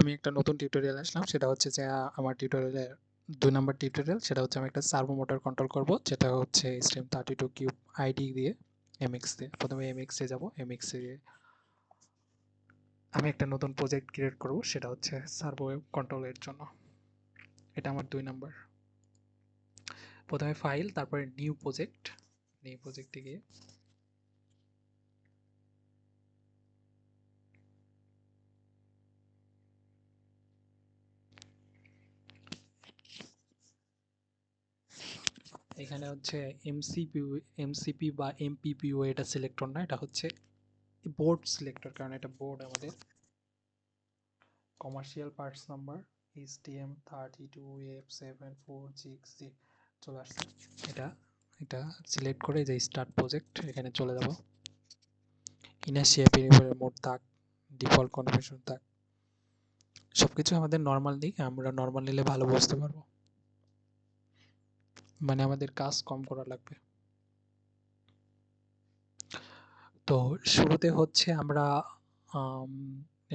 আমি একটা নতুন টিউটোরিয়াল আসলাম, সেটা হচ্ছে যে আমার টিউটোরিয়ালের 2 নাম্বার টিউটোরিয়াল। সেটা হচ্ছে আমি একটা সার্ভো মোটর কন্ট্রোল করব, যেটা হচ্ছে STM32 কিউব আইডি দিয়ে, এমএক্স দিয়ে। প্রথমে এমএক্স এ যাব, এমএক্স এ আমি একটা নতুন প্রজেক্ট ক্রিয়েট করব, সেটা হচ্ছে সার্ভো কন্ট্রোলের জন্য। এটা আমার 2 নাম্বার। প্রথমে ফাইল, তারপরে নিউ প্রজেক্ট। নিউ প্রজেক্টে গিয়ে এখানে হচ্ছে এমসিপি বা এমপিপিও, এটা সিলেক্টর না, এটা হচ্ছে বোর্ড সিলেক্টর, কারণ এটা বোর্ড আমাদের। কমার্শিয়াল পার্টস নাম্বার STM32F746G চলে আসছে। এটা এটা সিলেক্ট করে যে স্টার্ট প্রজেক্ট, এখানে চলে যাব। ইনার্শিয়া ভেরিয়েবলের মোট তাক, ডিফল্ট কনফিগারেশন তাক, সবকিছু আমাদের নর্মাল দিই। আমরা নর্মাল নিলে ভালো বুঝতে পারবো, মানে আমাদের কাজ কম করা লাগবে। তো শুরুতে হচ্ছে আমরা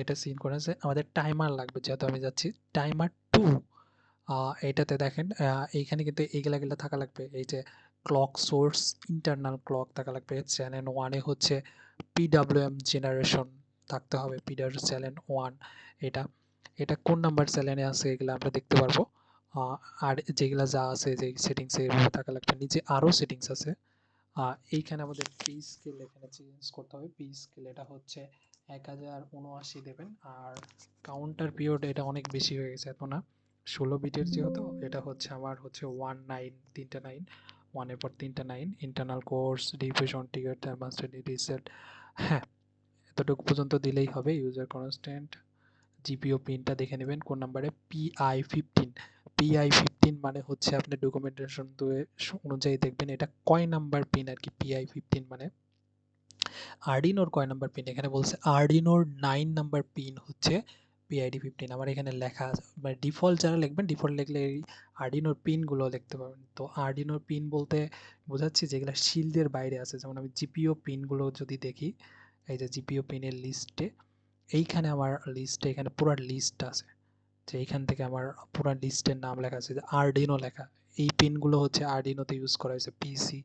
এটা সিন করে আছে, আমাদের টাইমার লাগবে, যেহেতু আমি যাচ্ছি টাইমার 2। এইটাতে দেখেন, এইখানে কিন্তু এইগুলা থাকা লাগবে। এই যে ক্লক সোর্স, ইন্টারনাল ক্লক থাকা লাগবে। চ্যানেল 1-এ হচ্ছে পিডব্লিউএম জেনারেশন থাকতে হবে, পিডার চ্যানেল 1। এটা এটা কোন নাম্বার চ্যানেলে আছে এগুলো আমরা দেখতে পারবো। আর যেগুলা যা আছে, যে সেটিংস এভাবে থাকা লাগবে। নিচে আরও সেটিংস আছে। এইখানে আমাদের পি স্কেল এখানে চেঞ্জ করতে হবে। পি স্কেল এটা হচ্ছে 1079 দেবেন। আর কাউন্টার পিরিয়ড এটা অনেক বেশি হয়ে গেছে, এত না, 16 বিটের যেহেতু। এটা হচ্ছে আমার হচ্ছে 19, তিনটা 9, 1-এর পর তিনটা 9। ইন্টারনাল কোর্স, ডিফিউশন, টিগার, থার্মাস্ট্যাট, রিসেট, হ্যাঁ, এতটুকু পর্যন্ত দিলেই হবে। ইউজার কনস্ট্যান্ট, জিপিও পিনটা দেখে নেবেন কোন নাম্বারে, PI15। PI15 মানে হচ্ছে আপনি ডকুমেন্টেশন অনুযায়ী দেখবেন এটা কয় নাম্বার পিন আর কি। PI15 মানে আরডিনোর কয় নাম্বার পিন, এখানে বলছে আরডিনোর 9 নাম্বার পিন হচ্ছে PID15। আমার এখানে লেখা আছে, মানে ডিফল্ট যারা লিখবেন, ডিফল্ট লিখলে এই আরডিনোর পিনগুলো লিখতে পারবেন। তো আরডিনোর পিন বলতে বোঝাচ্ছি যেগুলো শিল্ডের বাইরে আছে। যেমন আমি জিপিও পিনগুলো যদি দেখি, এই যে জিপিও পিনের লিস্টে, এইখানে আমার লিস্টে এখানে পুরো লিস্ট আছে, যে এইখান থেকে আমার পুরো লিস্টের নাম লেখা আছে, যে আরডিনো লেখা। এই পিনগুলো হচ্ছে আরডিনোতে ইউজ করা হয়েছে। পিসি,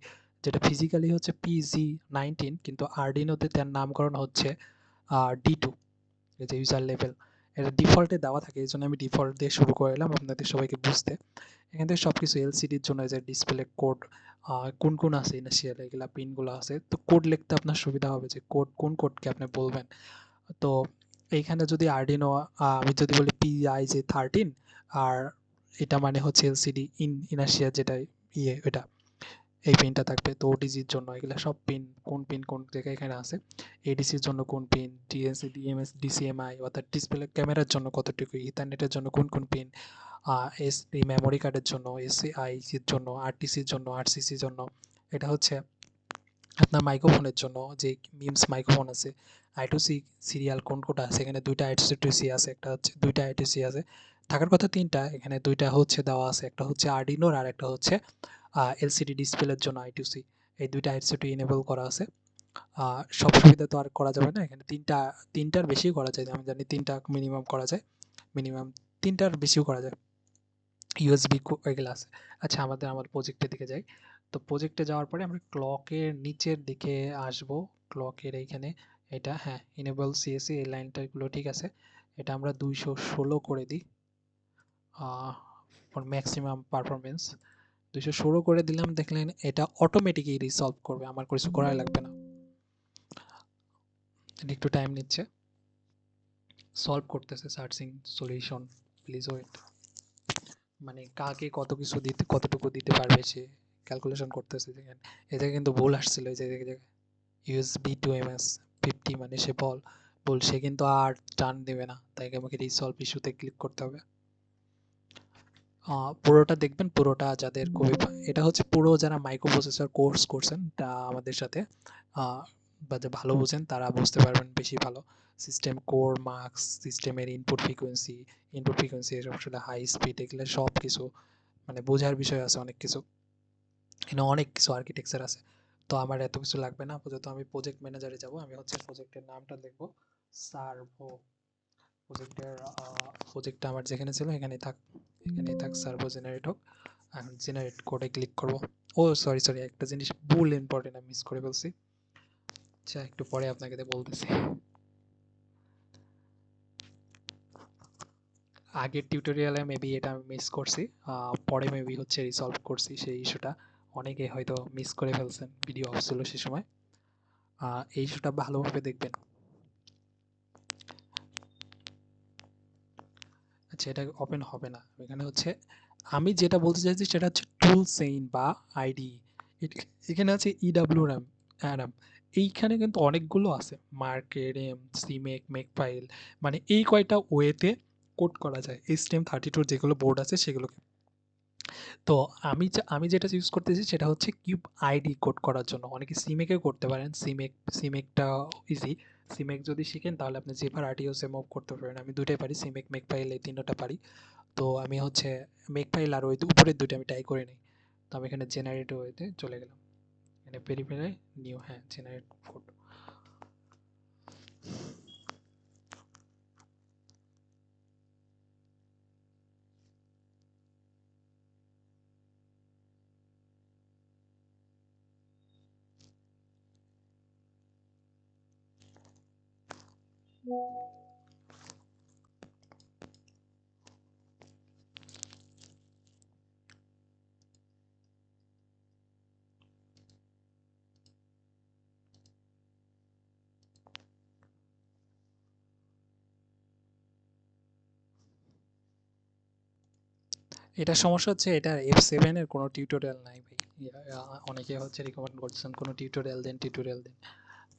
যেটা ফিজিক্যালি হচ্ছে PG19, কিন্তু আরডিনোতে তার নামকরণ হচ্ছে D2, এই যে ইউজার লেভেল। এটা ডিফল্টে দেওয়া থাকে, এই জন্য আমি ডিফল্ট দিয়ে শুরু করে এলাম আপনাদের সবাইকে বুঝতে। এখান থেকে সব কিছু এলসিডির জন্য যে ডিসপ্লে কোড কোন কোন আছে, ইনিশিয়াল এগুলা পিনগুলো আছে। তো কোড লিখতে আপনার সুবিধা হবে, যে কোড কোন কোডকে আপনি বলবেন। তো এইখানে যদি আরডিনো, আমি যদি বলি PIJ13, আর এটা মানে হচ্ছে এলসিডি ইনার্শিয়া, যেটা এটা এই পিনটা থাকবে। তো ওটিজির জন্য এগুলো সব পিন, কোন পিন কোন জায়গায় এখানে আছে। এডিসির জন্য কোন পিন, ডিএনসি, ডিএমএস, ডিসিএমআই অর্থাৎ ডিসপ্লে ক্যামেরার জন্য কতটুকু, ইথারনেটের জন্য কোন কোন পিন, এই মেমোরি কার্ডের জন্য, এসআইসির জন্য, আরটিসির জন্য, আরসিসির জন্য। এটা হচ্ছে আপনার মাইক্রোফোনের জন্য, যে মিমস মাইক্রোফোন আছে, I2C সিরিয়াল কোন কোডটা আছে, এখানে দুইটা I2C আছে, একটা হচ্ছে দুইটা I2C আছে, থাকার কথা তিনটা, এখানে দুইটা হচ্ছে দেওয়া আছে। একটা হচ্ছে আরডিনোর, আর একটা হচ্ছে এলসিডি ডিসপ্লের জন্য I2C। এই দুইটা I2C এনেবল করা আছে। সব সুবিধা তো আর করা যাবে না, এখানে তিনটার বেশি করা যায়, আমি জানি তিনটা মিনিমাম করা যায়, মিনিমাম তিনটার বেশিও করা যায়। ইউএসবি এগুলো আছে। আচ্ছা, আমার প্রজেক্টের দিকে যাই। তো প্রজেক্টে যাওয়ার পরে আমরা ক্লকের নিচের দিকে আসব। ক্লকের এইখানে এটা, হ্যাঁ, ইনেবল সিএসসি, এই লাইনটাগুলো ঠিক আছে। এটা আমরা 216 করে দিই ফর ম্যাক্সিমাম পারফরমেন্স। 216 করে দিলাম, দেখলেন এটা অটোমেটিকই রিসলভ করবে, আমার কিছু করাই লাগবে না। এটা একটু টাইম নিচ্ছে, সলভ করতেছে, সার্চিং সলিউশন, প্লিজ ওয়েট। মানে কাকে কত কিছু দিতে, কতটুকু দিতে পারবে সে ক্যালকুলেশন করতেছে। যেখানে এতে কিন্তু ভুল আসছিল, এই যে ইউএসবি টু এমএস 50, মানে সে ভুল, সে কিন্তু আর টার্ন দেবে না, তাই আমাকে রিসলভ ইস্যুতে ক্লিক করতে হবে। পুরোটা দেখবেন, পুরোটা যাদের খুবই এটা হচ্ছে পুরো যারা মাইক্রো প্রসেসর কোর্স করছেন তা আমাদের সাথে, বা যে ভালো বুঝেন তারা বুঝতে পারবেন বেশি ভালো। সিস্টেম কোর মার্কস, সিস্টেমের ইনপুট ফ্রিকোয়েন্সি এসব আসলে হাই স্পিড, এগুলো সব কিছু মানে বোঝার বিষয় আছে অনেক কিছু। এখানে অনেক কিছু আর্কিটেকচার আছে। তো আমার এত কিছু লাগবে না, আপাতত আমি প্রজেক্ট ম্যানেজারে যাব। আমি হচ্ছে প্রজেক্টের নামটা লিখব সার্ভো প্রজেক্টটা আমার যেখানে ছিল এখানেই থাক সার্ভো জেনারেট হোক। এখন জেনারেট কোডে ক্লিক করব। ও সরি একটা জিনিস ভুল ইম্পর্টেন্ট আমি মিস করে ফেলছি। আচ্ছা একটু পরে আপনাকে বলতেছি। আগের টিউটোরিয়ালে মেবি এটা আমি মিস করছি, পরে মেবি হচ্ছে রিসলভ করছি সেই ইস্যুটা। অনেকে হয়তো মিস করে ফেলছেন, ভিডিও অফ ছিল সে সময়। এই ইস্যুটা ভালোভাবে দেখবেন। আচ্ছা এটা ওপেন হবে না এখানে হচ্ছে। আমি যেটা বলতে চাইছি সেটা হচ্ছে টুল চেইন বা আইডি। এখানে আছে ইডাব্লিউ র্যাম অ্যারাম। এইখানে কিন্তু অনেকগুলো আছে, মার্কেরেম, সিমেক, মেকফাইল, মানে এই কয়টা ওয়েতে কোড করা যায় HTM32 যেগুলো বোর্ড আছে সেগুলোকে। তো আমি যেটা ইউজ করতেছি সেটা হচ্ছে কিউব আইডি কোড করার জন্য। অনেকে সিমেকে করতে পারেন, সিমেকটা ইজি। সিমেক যদি শিখেন তাহলে আপনি জেফার আরটিওসে মুভ করতে পারেন। আমি দুইটাই পারি, সিমেক, মেকফাইল এই তিনটা পারি। তো আমি হচ্ছে মেকফাইল আর ওই উপরের দুইটা আমি ট্রাই করে নিই। তো আমি এখানে জেনারেট ওয়েতে চলে গেলাম, এখানে পেরিফেরাল নিউ, হ্যাঁ জেনারেট কোড। এটা সমস্যা হচ্ছে এটা F7 এর কোনো টিউটোরিয়াল নাই ভাই। অনেকে হচ্ছে রিকমেন্ড করছেন কোনো টিউটোরিয়াল দেন।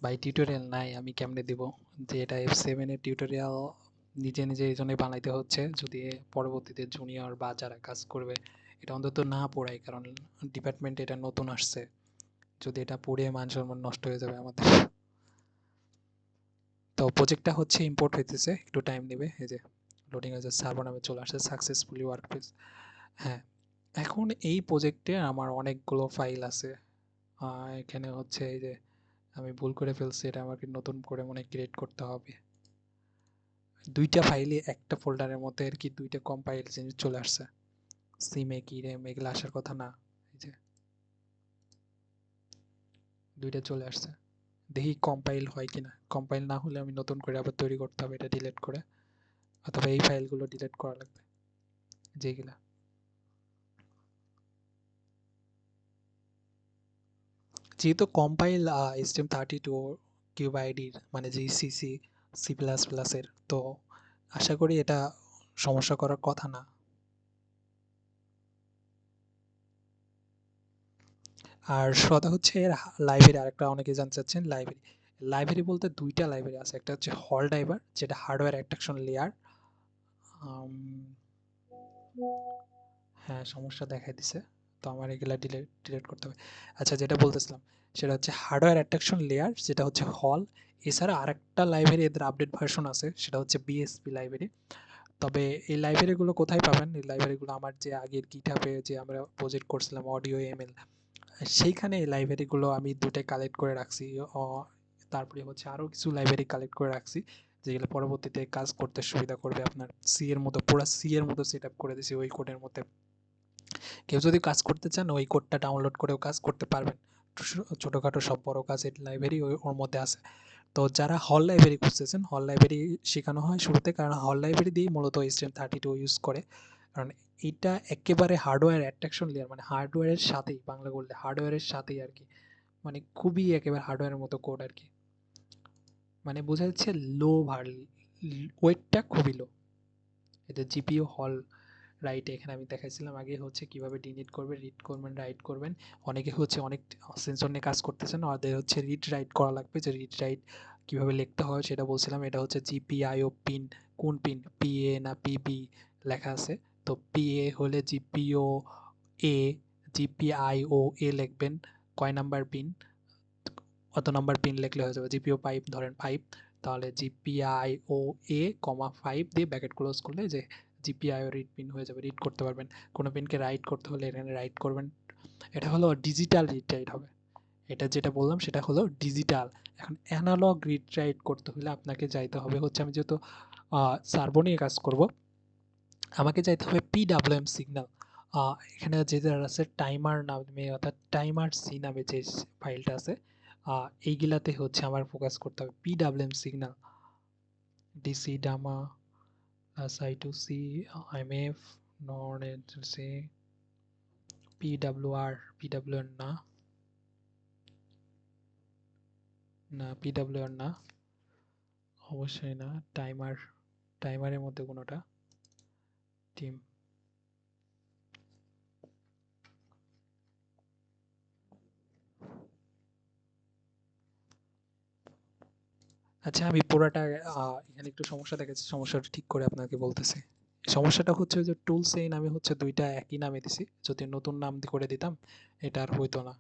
ভাই টিউটোরিয়াল নাই, আমি কেমনে দিব যে এটা F7 এর টিউটোরিয়াল? নিজে এই জন্যই বানাইতে হচ্ছে, যদি পরবর্তীতে জুনিয়র বা যারা কাজ করবে এটা অন্তত না পড়াই, কারণ ডিপার্টমেন্টে এটা নতুন আসছে। যদি এটা পড়ে মান সম্মান নষ্ট হয়ে যাবে আমাদের। তো প্রজেক্টটা হচ্ছে ইম্পোর্ট হইতেছে, একটু টাইম নেবে। এই যে লোডিং হয়েছে, সার্ভার নামে চলে আসছে, সাকসেসফুলি ওয়ার্কপ্লেস। হ্যাঁ, এখন এই প্রজেক্টে আমার অনেকগুলো ফাইল আছে। এখানে হচ্ছে এই যে আমি ভুল করে ফেলছি, এটা আমাকে নতুন করে মনে ক্রিয়েট করতে হবে। দুইটা ফাইলে একটা ফোল্ডারের মধ্যে আর কি দুইটা কম্পাইল জিনিস চলে আসছে। সিমে কি রেম এগুলো আসার কথা না, এই যে দুইটা চলে আসছে। দেখি কম্পাইল হয় কিনা। কম্পাইল না হলে আমি নতুন করে আবার তৈরি করতে হবে এটা ডিলিট করে, অথবা এই ফাইলগুলো ডিলিট করা লাগবে যেগুলা। যেহেতু কম্পাইল HTM32 কিউব আইডির মানে জিসিসি সি প্লাস প্লাসের, তো আশা করি এটা সমস্যা করার কথা না। আর শ্রদ্ধা হচ্ছে এর লাইব্রেরি, আরেকটা অনেকে জানতে চাচ্ছেন লাইব্রেরি। লাইব্রেরি বলতে দুইটা লাইব্রেরি আছে, একটা হচ্ছে হল ড্রাইভার যেটা হার্ডওয়্যার অ্যাট্রাকশন লেয়ার। হ্যাঁ সমস্যা দেখাই দিছে, তো আমার এগুলা ডিলিট করতে হবে। আচ্ছা যেটা বলতেছিলাম সেটা হচ্ছে হার্ডওয়্যার অ্যাট্রাকশন লেয়ার, যেটা হচ্ছে হল। এছাড়া আরেকটা লাইব্রেরি এদের আপডেট ভার্সন আছে, সেটা হচ্ছে বিএসপি লাইব্রেরি। তবে এই লাইব্রেরিগুলো কোথায় পাবেন? এই লাইব্রেরিগুলো আমার যে আগের গিটহাবে যে আমরা প্রজেক্ট করছিলাম অডিও এমএল, সেইখানে এই লাইব্রেরিগুলো আমি দুটাই কালেক্ট করে রাখছি। তারপরে হচ্ছে আরও কিছু লাইব্রেরি কালেক্ট করে রাখছি যেগুলো পরবর্তীতে কাজ করতে সুবিধা করবে। আপনার সি এর মতো, পুরো সি এর মতো সেট আপ করে দিছি ওই কোডের মধ্যে। কেউ যদি কাজ করতে চান ওই কোডটা ডাউনলোড করেও কাজ করতে পারবেন। ছোটোখাটো সব বড় কাজের লাইব্রেরি ওর মধ্যে আছে। তো যারা হল লাইব্রেরি খুঁজতেছেন, হল লাইব্রেরি শেখানো হয় শুরুতে, কারণ হল লাইব্রেরি দিয়েই মূলত HTM32 ইউজ করে। কারণ এটা একেবারে হার্ডওয়্যার অ্যাট্রাকশন লেয়ার, মানে হার্ডওয়্যারের সাথেই, বাংলা বললে হার্ডওয়্যারের সাথেই আর কি। মানে খুবই একেবারে হার্ডওয়্যারের মতো কোড আর কি। মানে বোঝা যাচ্ছে লো ভার, ওয়েটটা খুবই লো। এটা জিপিইউ হল রাইট, এখানে আমি দেখাইছিলাম আগে হচ্ছে কিভাবে ডিলিট করবেন, রিড করবেন, রাইট করবেন। অনেকে হচ্ছে অনেক সেন্সর নিয়ে কাজ করতেছেন, ওদের হচ্ছে রিড রাইট করা লাগবে, যে রিড রাইট কিভাবে লিখতে হয় সেটা বলছিলাম। এটা হচ্ছে জিপিআইও পিন, কোন পিন, পিএ না পিবি লেখা আছে। তো পিএ হলে জিপিও এ, জিপিআইও এ লিখবেন, কয় নাম্বার পিন, অত নাম্বার পিন লিখলে হয়ে যাবে। জিপিও পাইপ ধরেন 5, তাহলে জিপিআইও এ কমা 5 দিয়ে ব্র্যাকেট ক্লোজ করলে যে জিপিআইও রিড পিন হয়ে যাবে, রিড করতে পারবেন। কোনো পিনকে রাইট করতে হলে এখানে রাইট করবেন। এটা হলো ডিজিটাল রিড রাইট হবে। এটা যেটা বললাম সেটা হলো ডিজিটাল। এখন অ্যানালগ রিড রাইট করতে হলে আপনাকে যাইতে হবে হচ্ছে, আমি যেহেতু সার্ভো নিয়ে কাজ করব। আমাকে যাইতে হবে পিডাব্লিউএম সিগন্যাল। এখানে যেটা আছে টাইমার নামে অর্থাৎ টাইমার সি নামে যে ফাইলটা আছে, এইগুলাতে হচ্ছে আমার ফোকাস করতে হবে। PWM signal, DC dimmer plus I two C MF non C PWR, PWR না, না পিডাব্লিউআর না, অবশ্যই না। টাইমার, টাইমারের মধ্যে কোনোটা, টিম। আচ্ছা আমি পুরাটা এখানে একটু সমস্যা দেখাচ্ছে, সমস্যাটা ঠিক করে আপনাকে বলতেছি। সমস্যাটা হচ্ছে যে টুলস এই নামে হচ্ছে দুইটা একই নামে দিছি, যদি নতুন নাম করে দিতাম এটা আর হইতো না।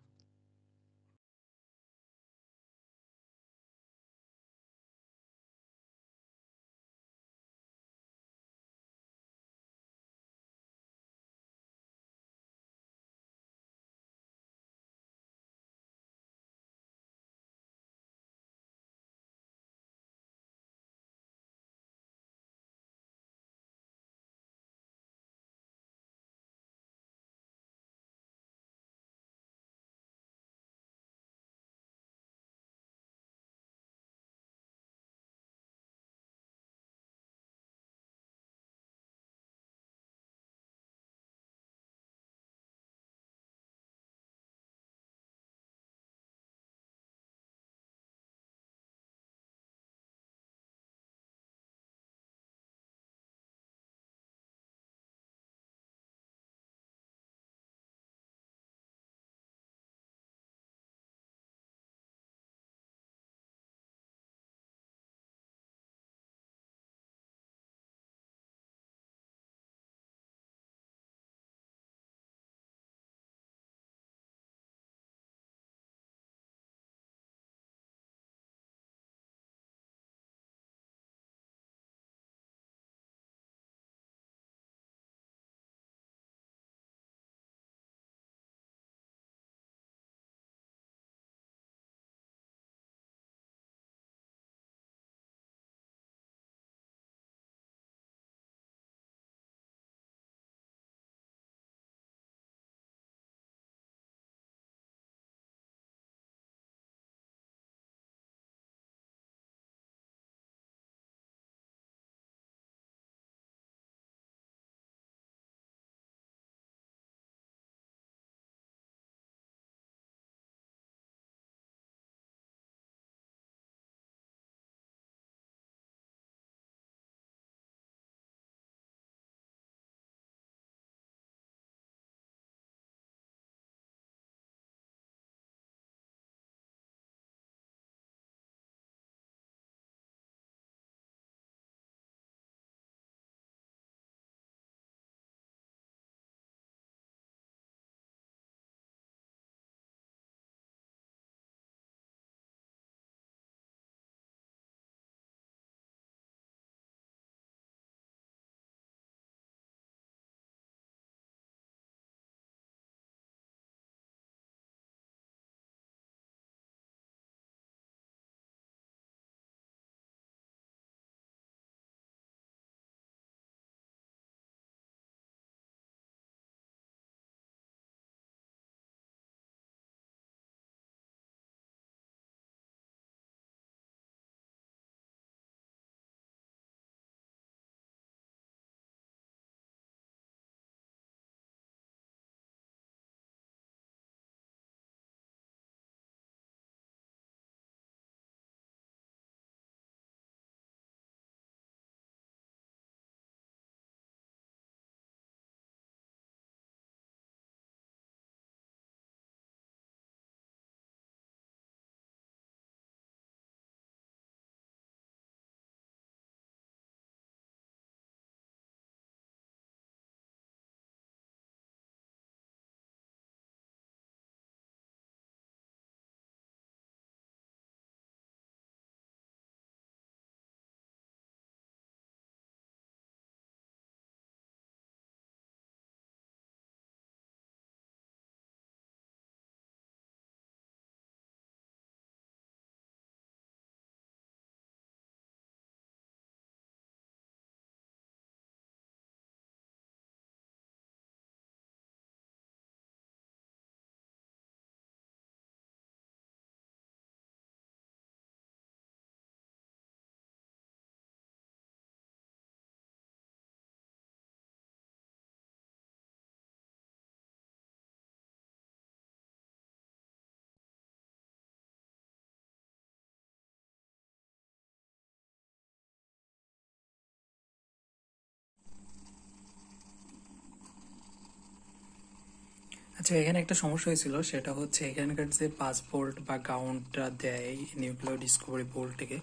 আচ্ছা, এখানে একটা সমস্যা হয়েছিল, সেটা হচ্ছে এখানকার যে 5 ভোল্ট বা গ্রাউন্ডটা দেয় নিউক্লিয়ার ডিসকভারি বোর্ড থেকে,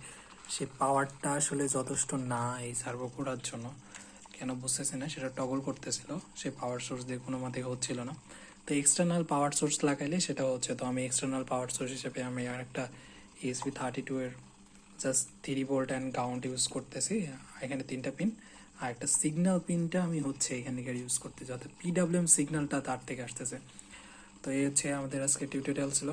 সে পাওয়ারটা আসলে যথেষ্ট না এই সার্ভো করার জন্য। কেন বুঝতেছি না, সেটা টগল করতেছিল, সে পাওয়ার সোর্স দিয়ে কোনো মতে হচ্ছিল না। তো এক্সটার্নাল পাওয়ার সোর্স লাগাইলে সেটা হচ্ছে। তো আমি এক্সটার্নাল পাওয়ার সোর্স হিসেবে আমি আর একটা ESP32 এর just 3 volt and ground use করতেছি। এখানে 3টা পিন, আর একটা সিগন্যাল পিনটা আমি হচ্ছে এখানকার ইউজ করতে, যাতে PWM সিগন্যালটা তার থেকে আসতেছে। তো এই হচ্ছে আমাদের আজকে টিউটোরিয়াল ছিল।